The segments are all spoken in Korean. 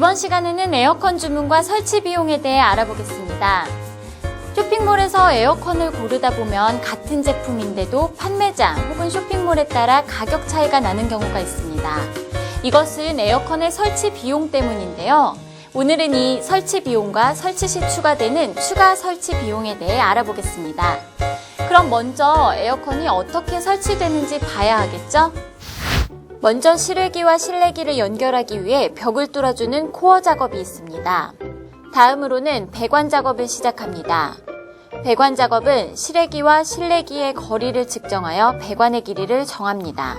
이번 시간에는 에어컨 주문과 설치 비용에 대해 알아보겠습니다. 쇼핑몰에서 에어컨을 고르다 보면 같은 제품인데도 판매자 혹은 쇼핑몰에 따라 가격 차이가 나는 경우가 있습니다. 이것은 에어컨의 설치 비용 때문인데요. 오늘은 이 설치 비용과 설치 시 추가되는 추가 설치 비용에 대해 알아보겠습니다. 그럼 먼저 에어컨이 어떻게 설치되는지 봐야 하겠죠? 먼저 실외기와 실내기를 연결하기 위해 벽을 뚫어주는 코어 작업이 있습니다. 다음으로는 배관 작업을 시작합니다. 배관 작업은 실외기와 실내기의 거리를 측정하여 배관의 길이를 정합니다.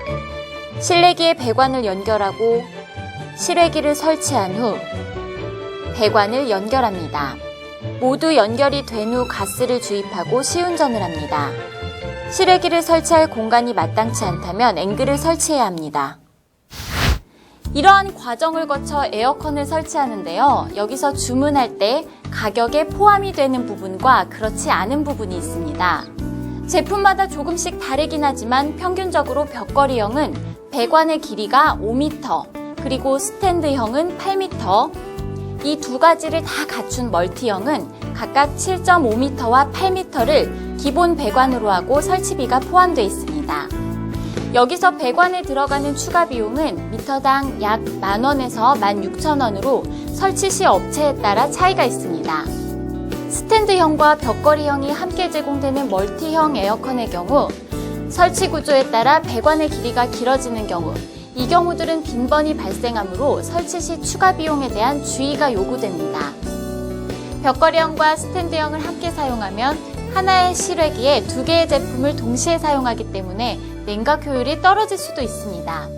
실내기에 배관을 연결하고 실외기를 설치한 후 배관을 연결합니다. 모두 연결이 된 후 가스를 주입하고 시운전을 합니다. 실외기를 설치할 공간이 마땅치 않다면 앵글을 설치해야 합니다. 이러한 과정을 거쳐 에어컨을 설치하는데요. 여기서 주문할 때 가격에 포함이 되는 부분과 그렇지 않은 부분이 있습니다. 제품마다 조금씩 다르긴 하지만 평균적으로 벽걸이형은 배관의 길이가 5m, 그리고 스탠드형은 8m, 이 두 가지를 다 갖춘 멀티형은 각각 7.5m와 8m를 기본 배관으로 하고 설치비가 포함되어 있습니다. 여기서 배관에 들어가는 추가 비용은 미터당 약 10,000원에서 16,000원으로 설치 시 업체에 따라 차이가 있습니다. 스탠드형과 벽걸이형이 함께 제공되는 멀티형 에어컨의 경우 설치 구조에 따라 배관의 길이가 길어지는 경우 이 경우들은 빈번히 발생하므로 설치 시 추가 비용에 대한 주의가 요구됩니다. 벽걸이형과 스탠드형을 함께 사용하면 하나의 실외기에 두 개의 제품을 동시에 사용하기 때문에 냉각 효율이 떨어질 수도 있습니다.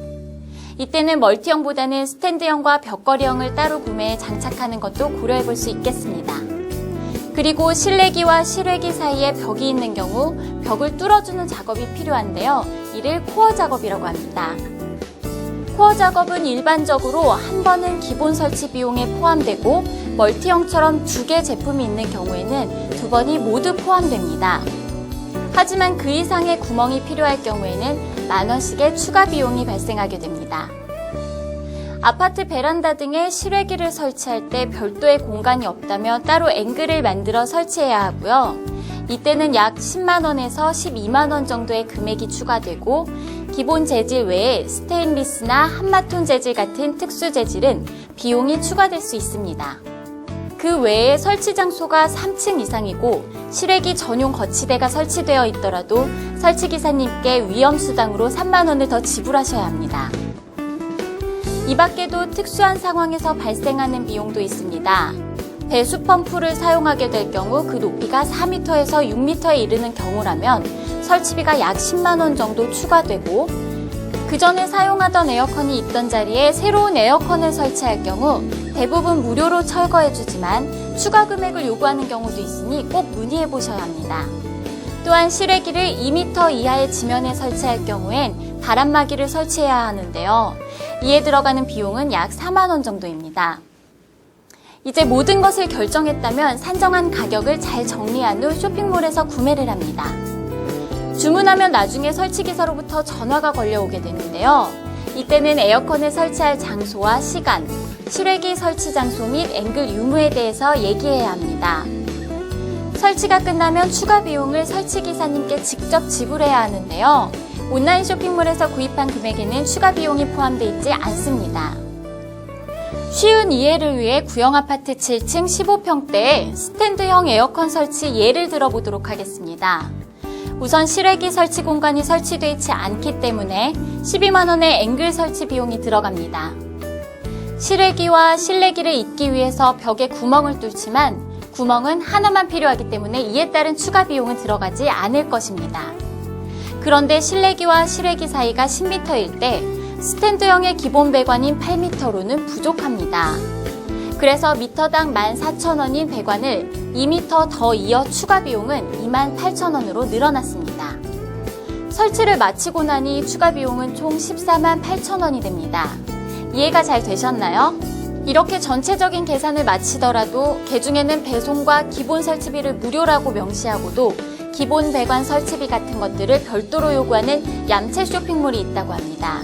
이때는 멀티형보다는 스탠드형과 벽걸이형을 따로 구매해 장착하는 것도 고려해 볼 수 있겠습니다. 그리고 실내기와 실외기 사이에 벽이 있는 경우 벽을 뚫어주는 작업이 필요한데요. 이를 코어 작업이라고 합니다. 코어 작업은 일반적으로 한 번은 기본 설치 비용에 포함되고 멀티형처럼 두 개 제품이 있는 경우에는 두 번이 모두 포함됩니다. 하지만 그 이상의 구멍이 필요할 경우에는 10,000원씩의 추가 비용이 발생하게 됩니다. 아파트 베란다 등에 실외기를 설치할 때 별도의 공간이 없다면 따로 앵글을 만들어 설치해야 하고요. 이때는 약 10만원에서 12만원 정도의 금액이 추가되고 기본 재질 외에 스테인리스나 한마톤 재질 같은 특수 재질은 비용이 추가될 수 있습니다. 그 외에 설치 장소가 3층 이상이고 실외기 전용 거치대가 설치되어 있더라도 설치기사님께 위험수당으로 3만원을 더 지불하셔야 합니다. 이 밖에도 특수한 상황에서 발생하는 비용도 있습니다. 배수 펌프를 사용하게 될 경우 그 높이가 4m에서 6m에 이르는 경우라면 설치비가 약 10만원 정도 추가되고 그 전에 사용하던 에어컨이 있던 자리에 새로운 에어컨을 설치할 경우 대부분 무료로 철거해주지만 추가 금액을 요구하는 경우도 있으니 꼭 문의해 보셔야 합니다. 또한 실외기를 2m 이하의 지면에 설치할 경우엔 바람막이를 설치해야 하는데요. 이에 들어가는 비용은 약 4만원 정도입니다. 이제 모든 것을 결정했다면 산정한 가격을 잘 정리한 후 쇼핑몰에서 구매를 합니다. 주문하면 나중에 설치기사로부터 전화가 걸려오게 되는데요. 이때는 에어컨을 설치할 장소와 시간, 실외기 설치 장소 및 앵글 유무에 대해서 얘기해야 합니다. 설치가 끝나면 추가 비용을 설치기사님께 직접 지불해야 하는데요. 온라인 쇼핑몰에서 구입한 금액에는 추가 비용이 포함되어 있지 않습니다. 쉬운 이해를 위해 구형아파트 7층 15평대에 스탠드형 에어컨 설치 예를 들어보도록 하겠습니다. 우선 실외기 설치 공간이 설치되어 있지 않기 때문에 12만원의 앵글 설치 비용이 들어갑니다. 실외기와 실내기를 잇기 위해서 벽에 구멍을 뚫지만 구멍은 하나만 필요하기 때문에 이에 따른 추가 비용은 들어가지 않을 것입니다. 그런데 실내기와 실외기 사이가 10m일 때 스탠드형의 기본 배관인 8m로는 부족합니다. 그래서 미터당 14,000원인 배관을 2m 더 이어 추가 비용은 28,000원으로 늘어났습니다. 설치를 마치고 나니 추가 비용은 총 148,000원이 됩니다. 이해가 잘 되셨나요? 이렇게 전체적인 계산을 마치더라도 개중에는 배송과 기본 설치비를 무료라고 명시하고도 기본 배관 설치비 같은 것들을 별도로 요구하는 얌체 쇼핑몰이 있다고 합니다.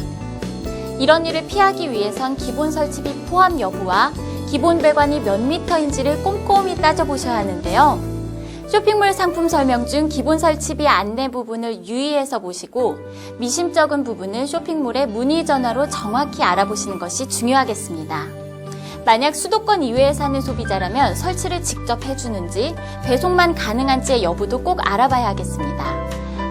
이런 일을 피하기 위해선 기본 설치비 포함 여부와 기본 배관이 몇 미터인지를 꼼꼼히 따져보셔야 하는데요. 쇼핑몰 상품 설명 중 기본 설치비 안내 부분을 유의해서 보시고 미심쩍은 부분은 쇼핑몰의 문의 전화로 정확히 알아보시는 것이 중요하겠습니다. 만약 수도권 이외에 사는 소비자라면 설치를 직접 해주는지 배송만 가능한지의 여부도 꼭 알아봐야 하겠습니다.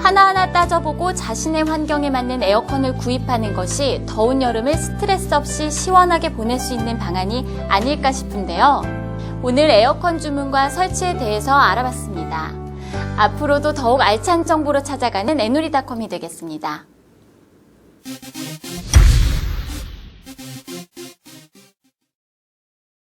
하나하나 따져보고 자신의 환경에 맞는 에어컨을 구입하는 것이 더운 여름을 스트레스 없이 시원하게 보낼 수 있는 방안이 아닐까 싶은데요. 오늘 에어컨 주문과 설치에 대해서 알아봤습니다. 앞으로도 더욱 알찬 정보로 찾아가는 에누리닷컴이 되겠습니다.